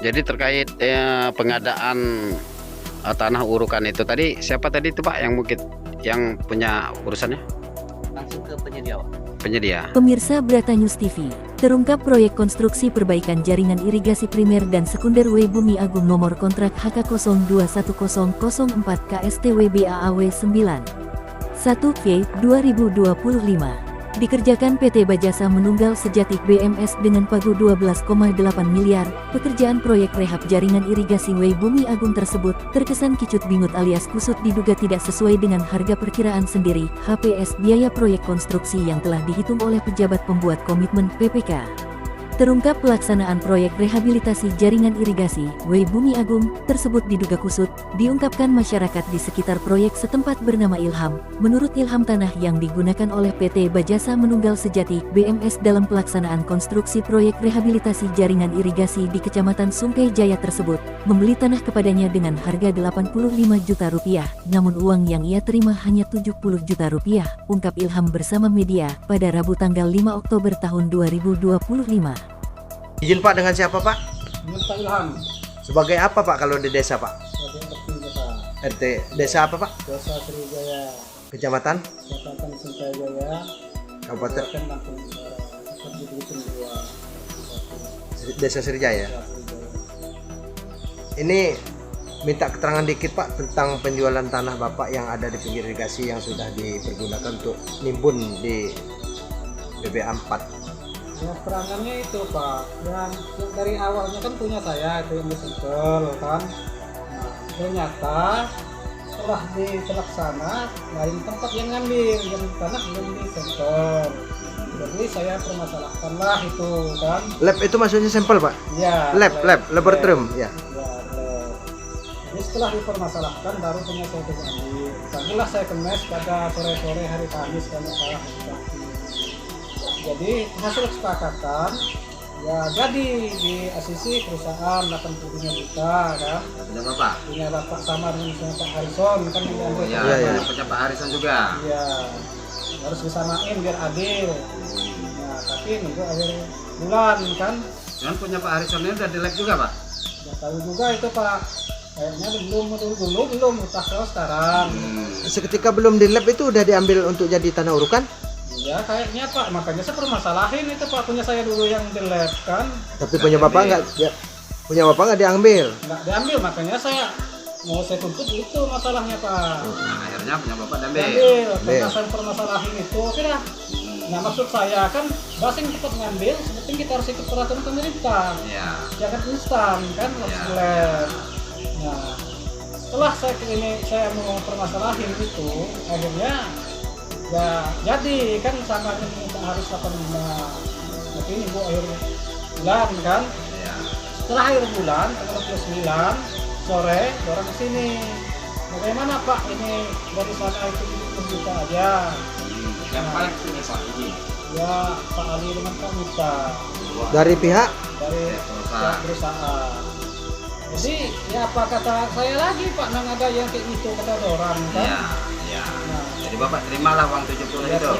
Jadi terkait pengadaan tanah urukan itu tadi, siapa tadi itu Pak yang mungkin yang punya urusannya? Langsung ke penyedia, Pak. Penyedia. Pemirsa Brata News TV, terungkap proyek konstruksi perbaikan jaringan irigasi primer dan sekunder W Bumi Agung nomor kontrak HK 021004 KSTW BAAW 9 1V 2025. Dikerjakan PT Bajasa Menunggal Sejati BMS dengan pagu 12,8 miliar. Pekerjaan proyek rehab jaringan irigasi W Bumi Agung tersebut terkesan kicut bingut alias kusut, diduga tidak sesuai dengan harga perkiraan sendiri HPS biaya proyek konstruksi yang telah dihitung oleh pejabat pembuat komitmen PPK. Terungkap pelaksanaan proyek rehabilitasi jaringan irigasi W Bumi Agung tersebut diduga kusut, diungkapkan masyarakat di sekitar proyek setempat bernama Ilham. Menurut Ilham, tanah yang digunakan oleh PT Bajasa Menunggal Sejati BMS dalam pelaksanaan konstruksi proyek rehabilitasi jaringan irigasi di Kecamatan Sungkai Jaya tersebut membeli tanah kepadanya dengan harga 85 juta rupiah, namun uang yang ia terima hanya 70 juta rupiah, ungkap Ilham bersama media pada Rabu tanggal 5 Oktober tahun 2025. Izin Pak, dengan siapa Pak? Dengan Pak Ilham. Sebagai apa Pak kalau di desa Pak? Sebagai RT desa. RT desa apa Pak? Desa Srijaya, Kecamatan? Kecamatan Sungkai Jaya, Kabupaten Kabupaten Lampung Utara. Seperti itu dua. Desa Srijaya. Ini minta keterangan dikit Pak tentang penjualan tanah Bapak yang ada di pinggir irigasi yang sudah dipergunakan untuk nimbun di BBA 4. Ya, perangannya itu Pak, yang dari awalnya kan punya saya itu yang disentul kan. Nah, ternyata setelah dilaksana lain tempat yang ngambil, yang tanah belum disentul. Jadi saya permasalahkanlah itu kan. Lab itu maksudnya sampel Pak? Ya. Laboratorium ya. Ya, jadi setelah dipermasalahkan baru punya saya diambil. Barulah saya kemes pada sore-sore hari Kamis karena salah hari. Jadi hasil kesepakatan ya jadi di asisi perusahaan 85 juta kan. Punya Bapak? Punya Bapak sama dengan Pak Harrison kan yang diambil. Iya. Punya Pak Harrison juga. Iya. Harus disamain biar adil. Nah, tapi nunggu akhir bulan kan. Dan punya Pak Harrison ini udah di lab juga Pak? Nggak tahu juga itu Pak. Kayaknya belum utah kalau sekarang. Seketika belum di lab itu udah diambil untuk jadi tanah urukan? Ya kayaknya Pak, makanya saya permasalahin itu Pak, punya saya dulu yang di lab kan. Tapi punya Bapak nggak? Ya, punya Bapak nggak diambil? Nggak diambil, makanya saya mau saya tuntut itu masalahnya Pak. Nah, akhirnya punya Bapak diambil. Diambil, karena saya permasalahin itu, oke dah. Nah maksud saya kan, basing cepat ngambil, seperti kita harus ikut peraturan pemerintah. Iya. Jangan instan kan, harus di lab. Nah setelah saya mau permasalahin itu, akhirnya ya jadi kan sama harus 85. Tapi ini Bu akhir bulan kan. Iya. Setelah akhir bulan tanggal 29 sore orang kesini. Bagaimana Pak ini dari sana itu 70 juta aja. Yang paling punya saat ini. Ya Pak Ali dengan Pak Mita Dari pihak? dari pihak perusahaan. Jadi ya apa kata saya lagi Pak, nang ada yang kayak gitu kata orang kan. Iya. Iya. Nah, Jadi Bapak terimalah uang 70 itu.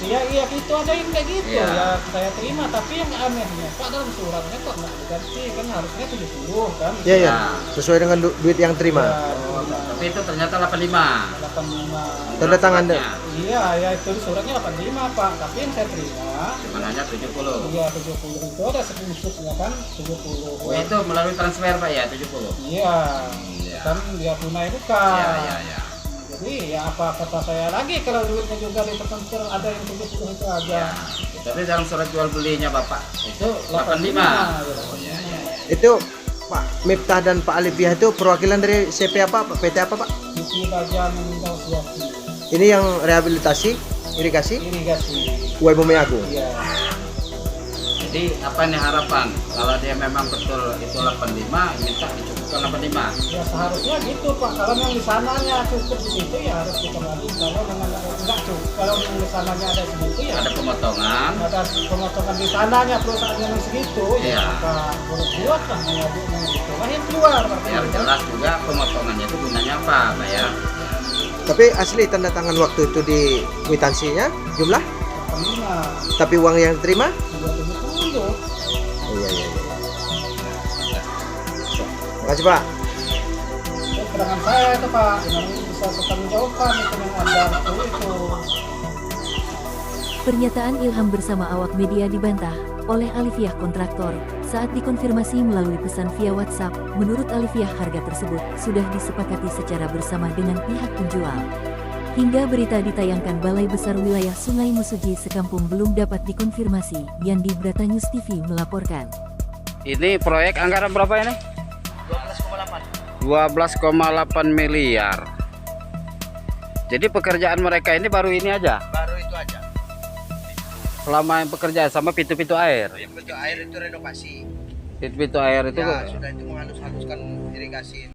iya gitu ada yang kayak gitu Iya. ya saya terima, tapi yang anehnya Pak dalam suratnya kok nggak diganti kan harusnya 70 kan. Iya ya. Sesuai dengan duit yang terima. Ya, Tapi itu ternyata 85. 85. Tanda tangan deh. Iya ya itu suratnya 85 Pak, tapi yang saya terima Cuma hanya 70. iya 70 itu ada screenshotnya kan 70. Oh, itu melalui transfer Pak ya 70. Iya. Iya. Kan dia tunai bukan. Iya, iya, iya. Jadi ya apa kata saya lagi, kalau duitnya juga di transfer ada yang 70 itu aja. Tapi dalam surat jual belinya Bapak itu 85. Oh iya, iya. Itu Pak Miftah dan Pak Alifiyah itu perwakilan dari CP apa? PT apa Pak? Di bagian Menunggal Sejati. Ini yang rehabilitasi irigasi Irigasi. W Bumi Agung. Iya. Jadi apa nih harapan? Kalau dia memang betul itu 85, minta dicukupkan 85. Ya seharusnya gitu Pak. Kalau yang di sananya cukup di situ ya harus dikembali. Kalau memang enggak cukup, kalau yang di sananya ada segitu ya Ada pemotongan. ada pemotongan di sananya perusahaan yang segitu Iya. ya maka buat lah mengajukan gitu. Nah yang keluar Biar jelas juga pemotongannya itu gunanya apa, Pak ya? Tapi asli tanda tangan waktu itu di kwitansinya jumlah? 85 Tapi uang yang diterima? 270. Oh iya iya. Makasih Pak. Keterangan saya itu Pak, yang bisa bertanggungjawabkan itu yang ada itu. Pernyataan Ilham bersama awak media dibantah oleh Alifiah kontraktor saat dikonfirmasi melalui pesan via WhatsApp. Menurut Alifiah, harga tersebut sudah disepakati secara bersama dengan pihak penjual. Hingga berita ditayangkan Balai Besar Wilayah Sungai Musuji Sekampung belum dapat dikonfirmasi. Yandi Bratanews TV melaporkan. Ini proyek anggaran berapa ini? 12,8 miliar. Jadi pekerjaan mereka ini baru ini aja. Baru itu aja. Selama yang pekerjaan sama pintu-pintu air. Yang bentuk air itu renovasi. Pintu-pintu air itu Ya, sudah itu menghalus-haluskan irigasi.